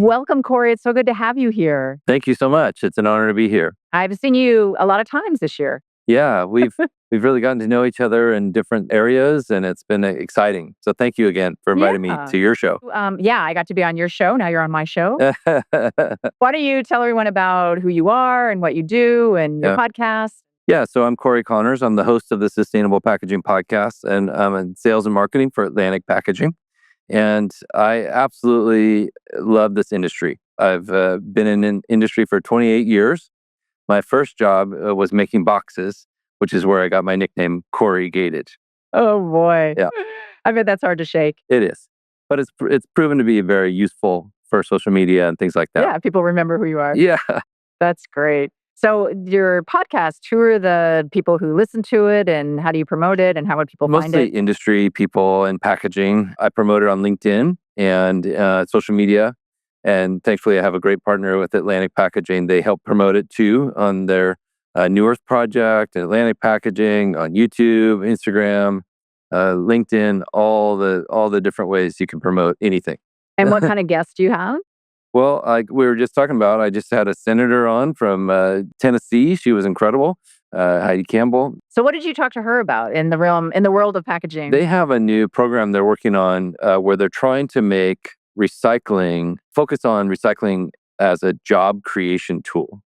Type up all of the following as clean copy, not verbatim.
Welcome, Cory. It's so good to have you here. Thank you so much. It's an honor to be here. I've seen you a lot of times this year. Yeah, we've really gotten to know each other in different areas, and it's been exciting. So thank you again for inviting me Yeah. to your show. Yeah, I got to be on your show. Now you're on my show. Why don't you tell everyone about who you are and what you do and your Yeah. podcast? Yeah, so I'm Cory Connors. I'm the host of the Sustainable Packaging Podcast, and I'm in sales and marketing for Atlantic Packaging. And I absolutely love this industry. I've been in an industry for 28 years. My first job was making boxes, which is where I got my nickname, Corrugated. Oh, boy. Yeah. I bet that's hard to shake. It is, but it's proven to be very useful for social media and things like that. Yeah, people remember who you are. Yeah. That's great. So your podcast, who are the people who listen to it and how do you promote it and how would people find Mostly it? industry people and packaging. I promote it on LinkedIn and social media. And thankfully, I have a great partner with Atlantic Packaging. They help promote it too on their New Earth project, Atlantic Packaging, on YouTube, Instagram, LinkedIn, all the different ways you can promote anything. And what kind of guests do you have? Well, like we were just talking about, I just had a senator on from Tennessee. She was incredible, Heidi Campbell. So what did you talk to her about in the world of packaging? They have a new program they're working on where they're trying to make focus on recycling as a job creation tool.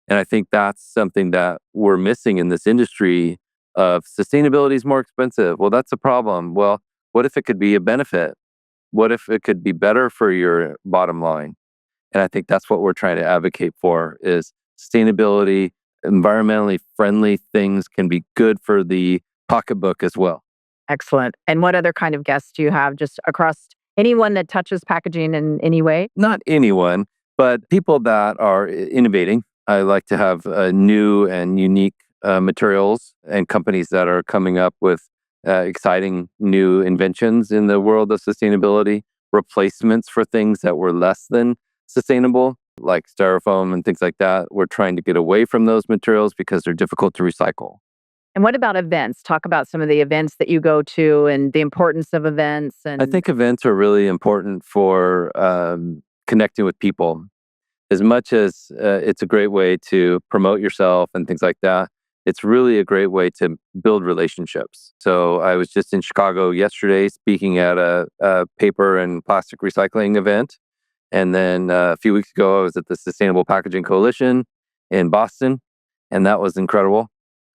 And I think that's something that we're missing in this industry of sustainability is more expensive. Well, that's a problem. Well, what if it could be a benefit? What if it could be better for your bottom line? And I think that's what we're trying to advocate for is sustainability, environmentally friendly things can be good for the pocketbook as well. Excellent. And what other kind of guests do you have just across anyone that touches packaging in any way? Not anyone, but people that are innovating. I like to have new and unique materials and companies that are coming up with exciting new inventions in the world of sustainability, replacements for things that were less than sustainable, like styrofoam and things like that. We're trying to get away from those materials because they're difficult to recycle. And what about events? Talk about some of the events that you go to and the importance of events. And I think events are really important for connecting with people. As much as it's a great way to promote yourself and things like that, it's really a great way to build relationships. So I was just in Chicago yesterday speaking at a paper and plastic recycling event. And then a few weeks ago, I was at the Sustainable Packaging Coalition in Boston, and that was incredible.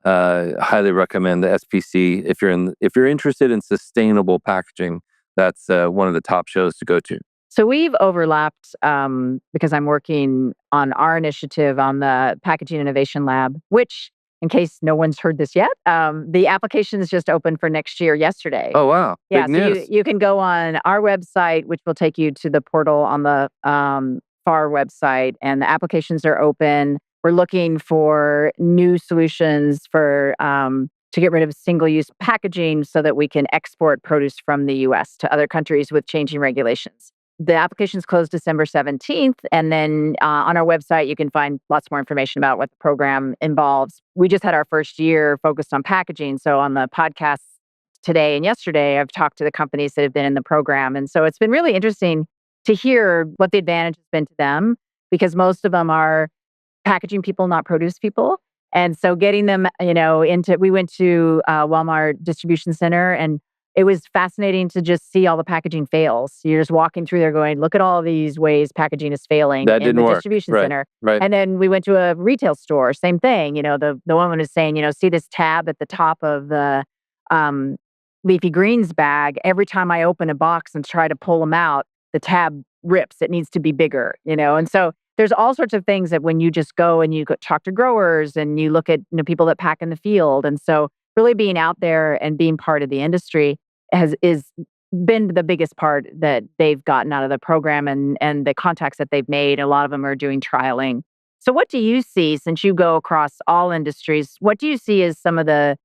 Highly recommend the SPC if you're interested in sustainable packaging. That's one of the top shows to go to. So we've overlapped because I'm working on our initiative on the Packaging Innovation Lab, which, in case no one's heard this yet, the applications just opened for next year yesterday. Oh, wow. Yeah, Big so news. you can go on our website, which will take you to the portal on the FAR website, and the applications are open. We're looking for new solutions for to get rid of single-use packaging so that we can export produce from the U.S. to other countries with changing regulations. The applications close December 17th, and then on our website, you can find lots more information about what the program involves. We just had our first year focused on packaging. So on the podcast today and yesterday, I've talked to the companies that have been in the program. And so it's been really interesting to hear what the advantage has been to them, because most of them are packaging people, not produce people. And so getting them, we went to Walmart distribution center, and it was fascinating to just see all the packaging fails. You're just walking through there going, look at all these ways packaging is failing That in didn't the work. distribution Right, center. right. And then we went to a retail store, same thing. The woman was saying, see this tab at the top of the leafy greens bag. Every time I open a box and try to pull them out, the tab rips. It needs to be bigger, And so there's all sorts of things that when you just go and you go talk to growers and you look at people that pack in the field. And so really being out there and being part of the industry is been the biggest part that they've gotten out of the program and the contacts that they've made. A lot of them are doing trialing. So what do you see, since you go across all industries, what do you see as some of the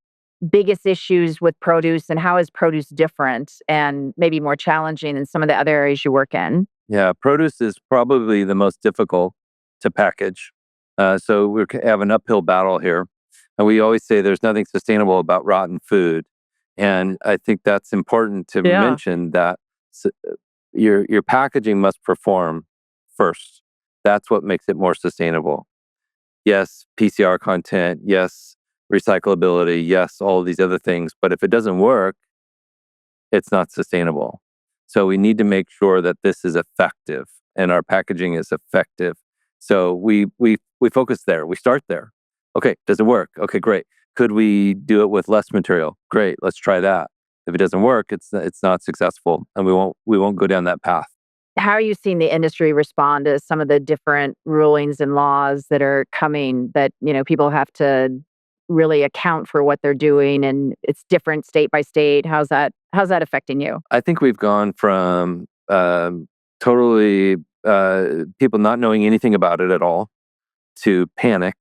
biggest issues with produce, and how is produce different and maybe more challenging than some of the other areas you work in? Yeah, produce is probably the most difficult to package. So we have an uphill battle here. And we always say there's nothing sustainable about rotten food. And I think that's important to Yeah. mention that your packaging must perform first. That's what makes it more sustainable. Yes, PCR content. Yes, recyclability. Yes, all of these other things. But if it doesn't work, it's not sustainable. So we need to make sure that this is effective and our packaging is effective. So we focus there. We start there. Okay, does it work? Okay, great. Could we do it with less material? Great, let's try that. If it doesn't work, it's not successful, and we won't go down that path. How are you seeing the industry respond to some of the different rulings and laws that are coming that, people have to really account for what they're doing and it's different state by state? How's that affecting you? I think we've gone from totally people not knowing anything about it at all to panic,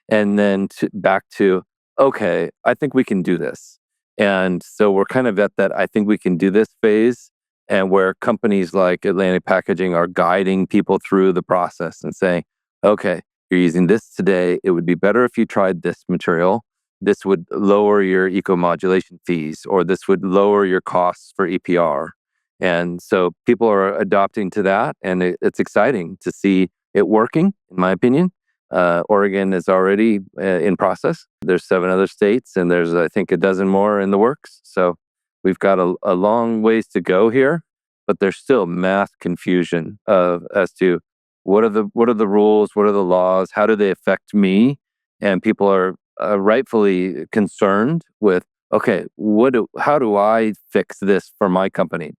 and then back to, okay, I think we can do this. And so we're kind of at that I think we can do this phase, and where companies like Atlantic Packaging are guiding people through the process and saying, okay, you're using this today. It would be better if you tried this material. This would lower your eco-modulation fees, or this would lower your costs for EPR. And so people are adopting to that, and it's exciting to see it working, in my opinion. Oregon is already in process. There's 7 other states, and there's, I think, a dozen more in the works. So we've got a long ways to go here, but there's still mass confusion as to what are the rules, what are the laws, how do they affect me, and people are rightfully concerned with, okay, how do I fix this for my company?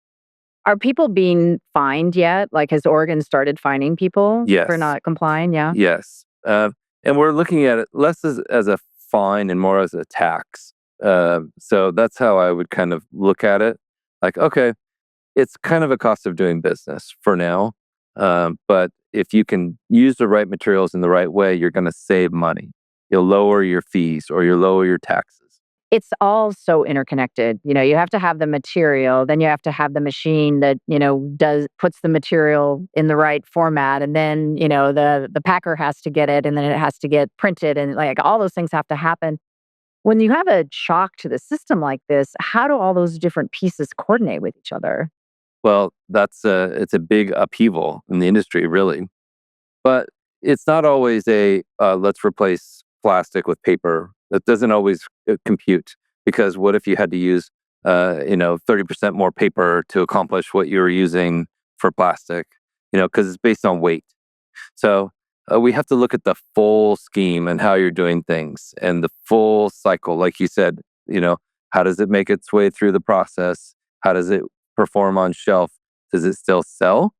Are people being fined yet? Like, has Oregon started fining people for Yes, not complying? Yeah. yes, and we're looking at it less as a fine and more as a tax. So that's how I would kind of look at it. Like, okay, it's kind of a cost of doing business for now, but if you can use the right materials in the right way, you're going to save money. You'll lower your fees or you'll lower your taxes. It's all so interconnected. You have to have the material, then you have to have the machine that, puts the material in the right format. And then, the packer has to get it and then it has to get printed and like all those things have to happen. When you have a shock to the system like this, how do all those different pieces coordinate with each other? Well, it's a big upheaval in the industry, really. But it's not always let's replace plastic with paper. That doesn't always compute, because what if you had to use 30% more paper to accomplish what you were using for plastic? Because it's based on weight. So we have to look at the full scheme and how you're doing things and the full cycle. Like you said, how does it make its way through the process? How does it perform on shelf? Does it still sell?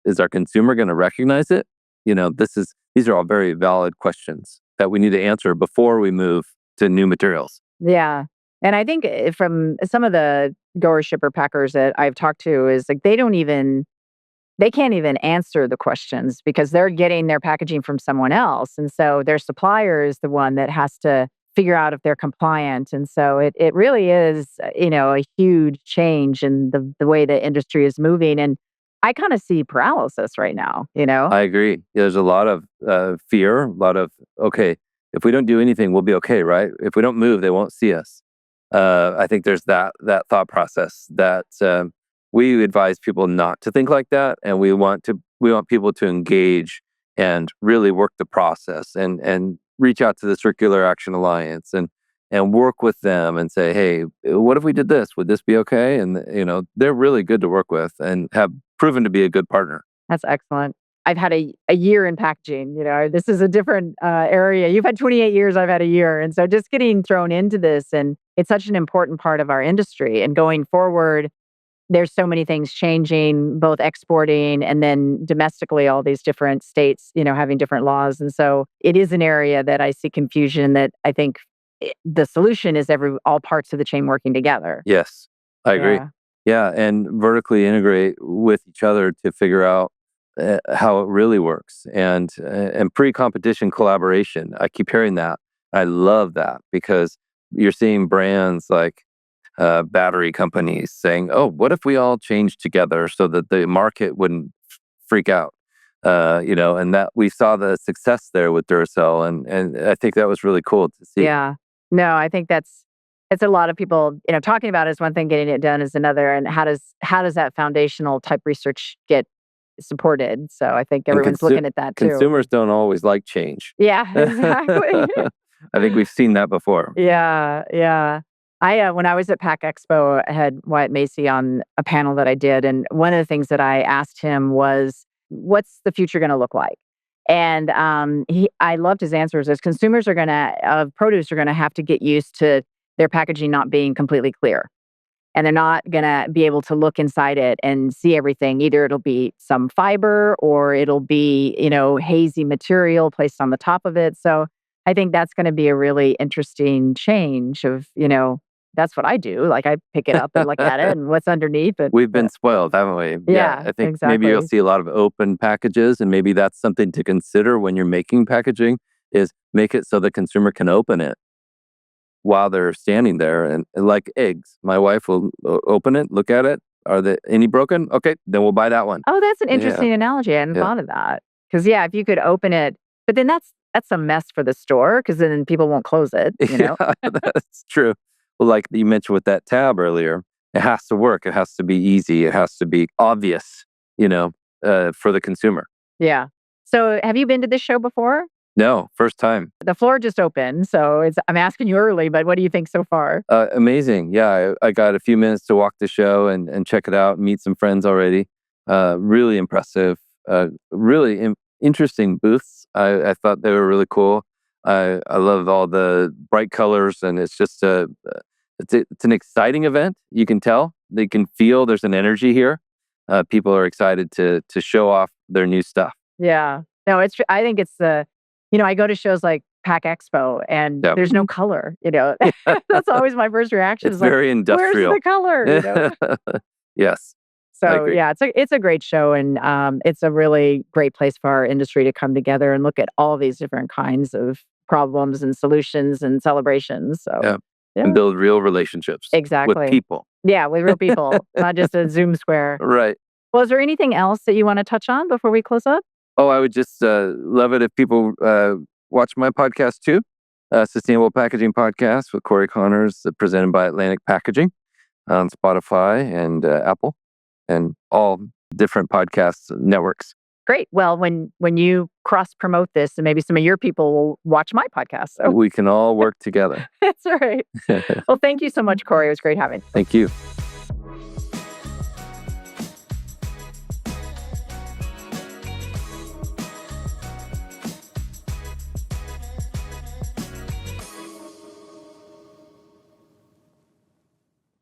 Is our consumer going to recognize it? These are all very valid questions that we need to answer before we move to new materials. Yeah. And I think from some of the grower shipper packers that I've talked to is like they can't even answer the questions because they're getting their packaging from someone else. And so their supplier is the one that has to figure out if they're compliant. And so it really is, a huge change in the way the industry is moving. And I kind of see paralysis right now. I agree. There's a lot of fear, a lot of, okay, if we don't do anything, we'll be okay, right? If we don't move, they won't see us. I think there's that thought process that we advise people not to think like that, and we want people to engage and really work the process and reach out to the Circular Action Alliance and work with them and say, hey, what if we did this? Would this be okay? And they're really good to work with and have proven to be a good partner. That's excellent. I've had a year in packaging. This is a different area. You've had 28 years. I've had a year. And so just getting thrown into this, and it's such an important part of our industry. And going forward, there's so many things changing, both exporting and then domestically, all these different states, having different laws. And so it is an area that I see confusion that I think the solution is all parts of the chain working together. Yes, I agree. Yeah. Yeah, and vertically integrate with each other to figure out how it really works, and pre-competition collaboration. I keep hearing that. I love that because you're seeing brands like battery companies saying, "Oh, what if we all change together so that the market wouldn't freak out?" And that we saw the success there with Duracell, and I think that was really cool to see. Yeah. No, I think it's a lot of people, talking about it is one thing, getting it done is another. And how does that foundational type research get supported. So I think And everyone's looking at that too. consumers don't always like change. Yeah, exactly. I think we've seen that before. Yeah, yeah. When I was at Pack Expo, I had Wyatt Macy on a panel that I did, and one of the things that I asked him was, "What's the future going to look like?" And I loved his answers. As consumers are of produce are gonna have to get used to their packaging not being completely clear, and they're not gonna be able to look inside it and see everything. Either it'll be some fiber or it'll be, hazy material placed on the top of it. So I think that's gonna be a really interesting change that's what I do. Like, I pick it up and look at it and what's underneath it. We've been spoiled, haven't we? Yeah, Yeah, I think maybe you'll exactly. see a lot of open packages, and maybe that's something to consider when you're making packaging, is make it so the consumer can open it while they're standing there. And like eggs, my wife will open it, look at it. Are there any broken? Okay, then we'll buy that one. Oh, that's an Yeah, interesting analogy. I hadn't yeah. thought of that. Because yeah, if you could open it, but then that's a mess for the store because then people won't close it, you know? Yeah, that's true. Well, like you mentioned with that tab earlier, it has to work. It has to be easy. It has to be obvious, for the consumer. Yeah. So have you been to this show before? No, first time. The floor just opened, so I'm asking you early, but what do you think so far? Amazing. Yeah, I got a few minutes to walk the show and check it out, meet some friends already. Really impressive. Really interesting booths. I thought they were really cool. I love all the bright colors, and it's just it's an exciting event. You can tell, they can feel there's an energy here. People are excited to show off their new stuff. Yeah. No, I think it's I go to shows like Pack Expo and Yeah, there's no color. That's always my first reaction it's is like, very where's industrial. the color? Yes, I So agree. yeah, it's a great show, and it's a really great place for our industry to come together and look at all these different kinds of problems and solutions and celebrations. So Yeah, yeah, and build real relationships with exactly. people. Yeah, with real people, not just a Zoom square. Right. Well, is there anything else that you want to touch on before we close up? Oh, I would just love it if people watch my podcast too, Sustainable Packaging Podcast with Cory Connors, presented by Atlantic Packaging on Spotify and Apple and all different podcast networks. Great. Well, when you cross promote this, and maybe some of your people will watch my podcast. So We can all work together. that's all right. Well, thank you so much, Corey. It was great having you. Thank you.